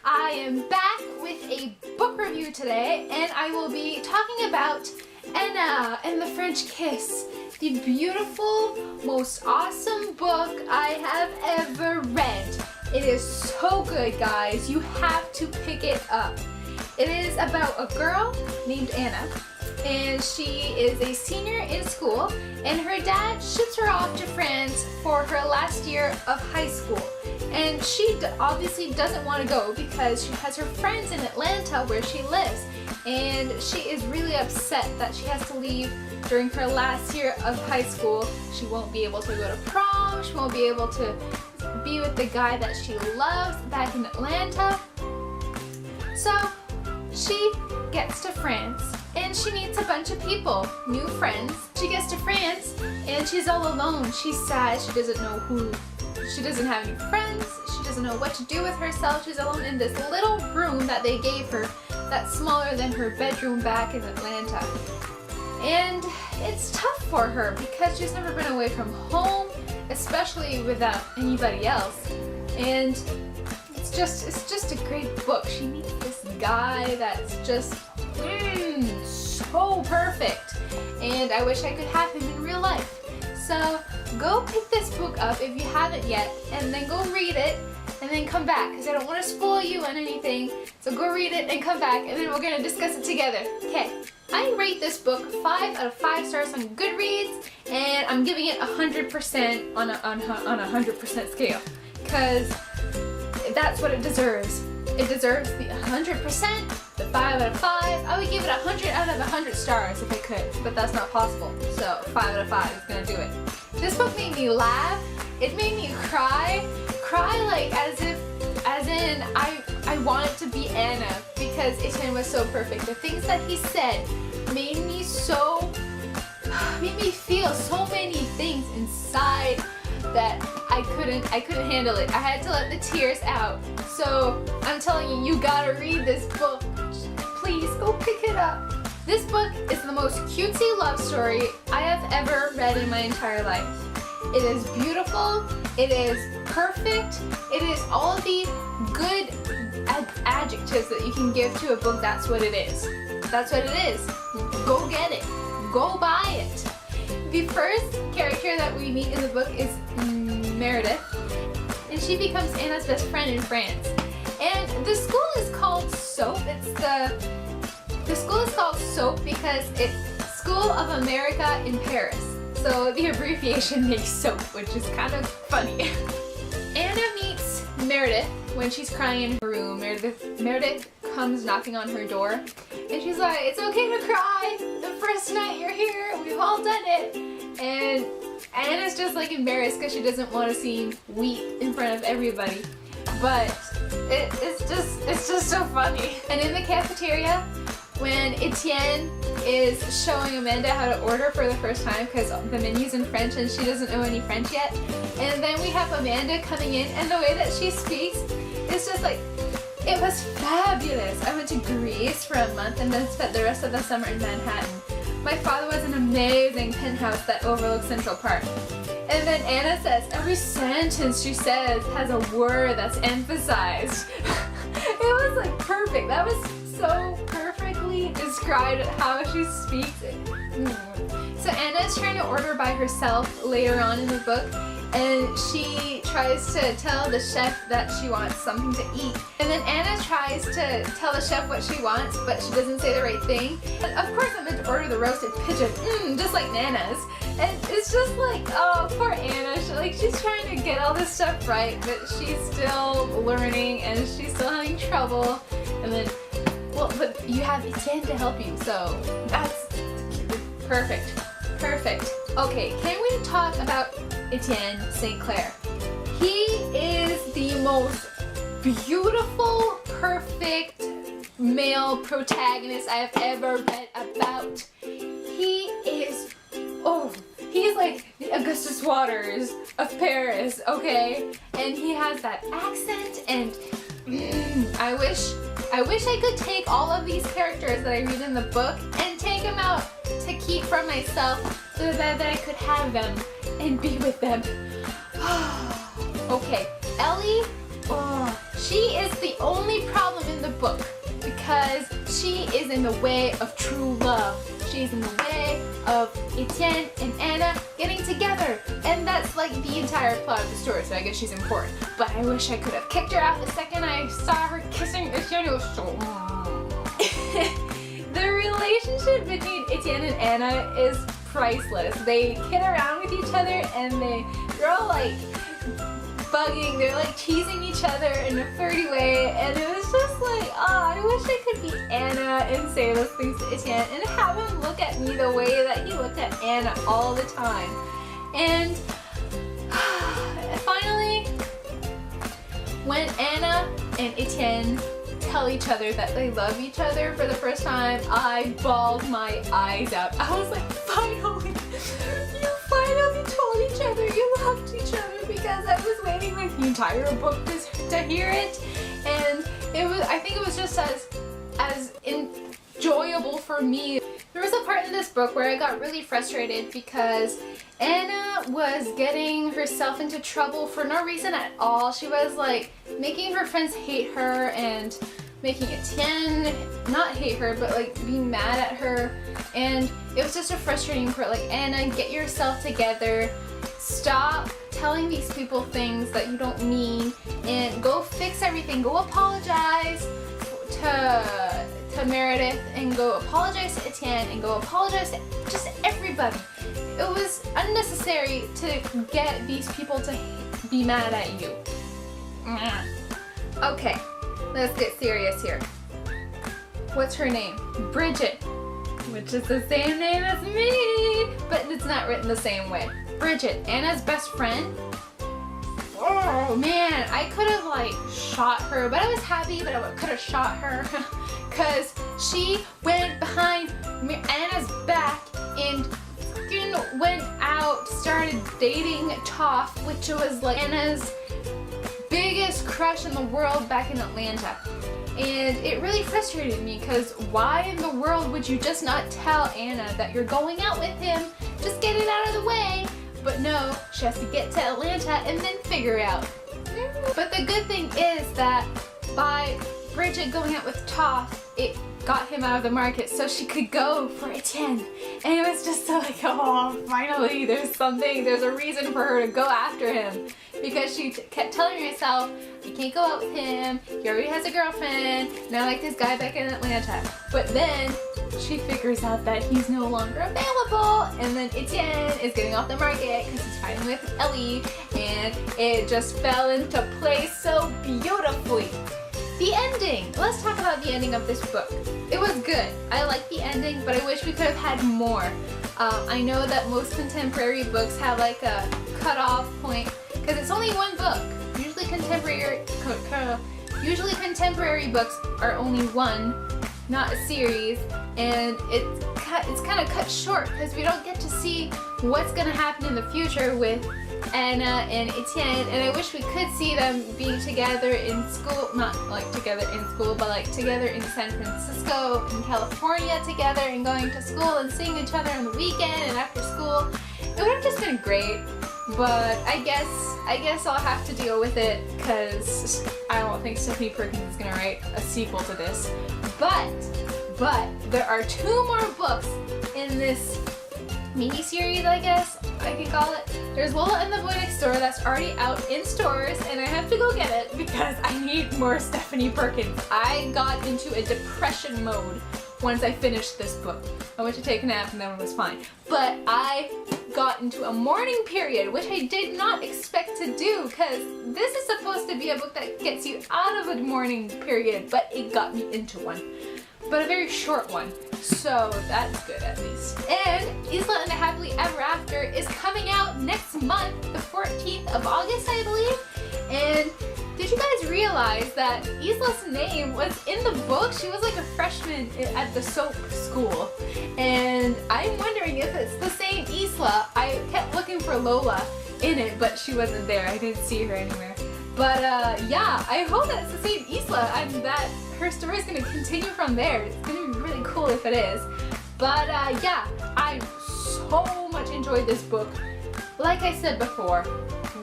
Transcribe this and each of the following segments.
I am back with a book review today, and I will be talking about Anna and the French Kiss, the beautiful, most awesome book I have ever read. It is so good, guys. You have to pick it up. It is about a girl named Anna, and she is a senior in school, and her dad ships her off to France for her last year of high school. And she obviously doesn't want to go because she has her friends in Atlanta where she lives, and she is really upset that she has to leave during her last year of high school. She won't be able to go to prom, she won't be able to be with the guy that she loves back in Atlanta. So she gets to France and she meets a bunch of people, new friends. She gets to France and she's all alone. She's sad, she doesn't have any friends, she doesn't know what to do with herself. She's alone in this little room that they gave her that's smaller than her bedroom back in Atlanta. And it's tough for her because she's never been away from home, especially without anybody else. And it's just a great book. She meets this guy that's just so perfect, and I wish I could have him in real life. So go pick this book up if you haven't yet, and then go read it and then come back, because I don't want to spoil you on anything. So go read it and come back, and then we're going to discuss it together. Okay, I rate this book 5 out of 5 stars on Goodreads, and I'm giving it 100% on a 100% scale, because that's what it deserves. It deserves the 100%, the 5 out of 5. I would give it 100 out of 100 stars if I could, but that's not possible. So 5 out of 5 is gonna do it. This book made me laugh. It made me cry like as in I wanted to be Anna because Etienne was so perfect. The things that he said made me feel so many things inside that I couldn't handle it. I had to let the tears out. So I'm telling you, you gotta read this book. Please go pick it up. This book is the most cutesy love story I have ever read in my entire life. It is beautiful, it is perfect, it is all the good adjectives that you can give to a book. That's what it is. That's what it is. Go get it. Go buy it. The first character that we meet in the book is Meredith, and she becomes Anna's best friend in France. And the school is called SOAP. The school is called SOAP because it's School of America in Paris. So the abbreviation makes SOAP, which is kind of funny. Anna meets Meredith when she's crying in her room. Meredith comes knocking on her door, and she's like, "It's okay to cry. The first night you're here, we've all done it." And Anna's just like embarrassed because she doesn't want to seem weak in front of everybody. But it's just so funny. And in the cafeteria, when Etienne is showing Amanda how to order for the first time because the menu's in French and she doesn't know any French yet, and then we have Amanda coming in, and the way that she speaks, it's just like, it was fabulous. I went to Greece for a month and then spent the rest of the summer in Manhattan. My father was an amazing penthouse that overlooks Central Park. And then Anna says every sentence she says has a word that's emphasized. It was like perfect. That was so perfectly described how she speaks it. So Anna is trying to order by herself later on in the book, and she tries to tell the chef that she wants something to eat. And then Anna tries to tell the chef what she wants, but she doesn't say the right thing. And of course I'm meant to order the roasted pigeon, just like Nana's. And it's just like, oh, poor Anna. She's trying to get all this stuff right, but she's still learning and she's still having trouble. And then, well, but you have Etienne to help you, so that's perfect. Perfect. Okay, can we talk about Etienne St. Clair? He is the most beautiful, perfect male protagonist I have ever read about. He's like the Augustus Waters of Paris, okay? And he has that accent, and I wish I could take all of these characters that I read in the book and take them out to keep for myself so that I could have them and be with them. Okay, Ellie, She is the only problem in the book because she is in the way of true love. She's in the way of Etienne and Anna getting together. And that's like the entire plot of the story, so I guess she's important. But I wish I could have kicked her out the second I saw her kissing Etienne. It was so... The relationship between Etienne and Anna is priceless. They kid around with each other and they're all like bugging, they're like teasing each other in a flirty way, and it was just like, oh, I wish I could be Anna and say those things to Etienne and have him look at me the way that he looked at Anna all the time. And finally, when Anna and Etienne tell each other that they love each other for the first time, I bawled my eyes out. I was like, finally, you finally told each other you loved each other, because I was waiting like the entire book to hear it, and I think it was just as enjoyable for me. There was a part in this book where I got really frustrated because Anna was getting herself into trouble for no reason at all. She was like making her friends hate her and making Etienne not hate her, but like be mad at her. And it was just a frustrating part. Like, Anna, get yourself together. Stop telling these people things that you don't mean, and go fix everything. Go apologize to Meredith, and go apologize to Etienne, and go apologize to just everybody. It was unnecessary to get these people to be mad at you. Okay, let's get serious here. What's her name? Bridget, which is the same name as me, but it's not written the same way. Bridget, Anna's best friend. Oh man, I could have like shot her, but I was happy that I could have shot her because she went behind Anna's back and went out, started dating Toph, which was like Anna's biggest crush in the world back in Atlanta. And it really frustrated me because why in the world would you just not tell Anna that you're going out with him? Just get it out of the way. But no, she has to get to Atlanta and then figure it out. But the good thing is that by Bridget going out with Toph, it got him out of the market so she could go for Etienne. And it was just so like, oh, finally there's a reason for her to go after him. Because she kept telling herself, I can't go out with him, he already has a girlfriend, and I like this guy back in Atlanta. But then she figures out that he's no longer available, and then Etienne is getting off the market because he's fighting with Ellie, and it just fell into place so beautifully. The ending! Let's talk about the ending of this book. It was good. I liked the ending, but I wish we could have had more. I know that most contemporary books have like a cutoff point, because it's only one book. Usually contemporary books are only one, not a series, and it's kind of cut short because we don't get to see what's gonna happen in the future with Anna and Etienne, and I wish we could see them being together in school, not like together in school, but like together in San Francisco, in California together, and going to school and seeing each other on the weekend and after school. It would have just been great, but I guess I'll have to deal with it because I don't think Stephanie Perkins is gonna write a sequel to this. But there are 2 more books in this mini-series, I guess I can call it. There's Lola and the Boy Next Door that's already out in stores, and I have to go get it because I need more Stephanie Perkins. I got into a depression mode once I finished this book. I went to take a nap and then it was fine. But I got into a mourning period, which I did not expect to do because this is supposed to be a book that gets you out of a mourning period, but it got me into one. But a very short one, so that's good at least. And Isla and the Happily Ever After is coming out next month, the 14th of August, I believe. And did you guys realize that Isla's name was in the book? She was like a freshman at the soap school. And I'm wondering if it's the same Isla. I kept looking for Lola in it, but she wasn't there. I didn't see her anywhere. But yeah, I hope that's the same Isla and that her story is going to continue from there. It's going to be really cool if it is. But yeah, I so much enjoyed this book. Like I said before,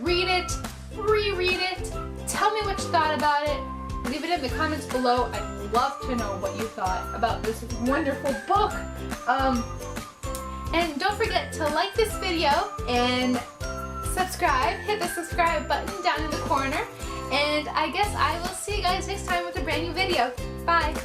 read it, reread it, tell me what you thought about it. it in the comments below. I'd love to know what you thought about this wonderful book. And don't forget to like this video and subscribe. Hit the subscribe button down in the corner. And I guess I will see you guys next time with a brand new video. Bye!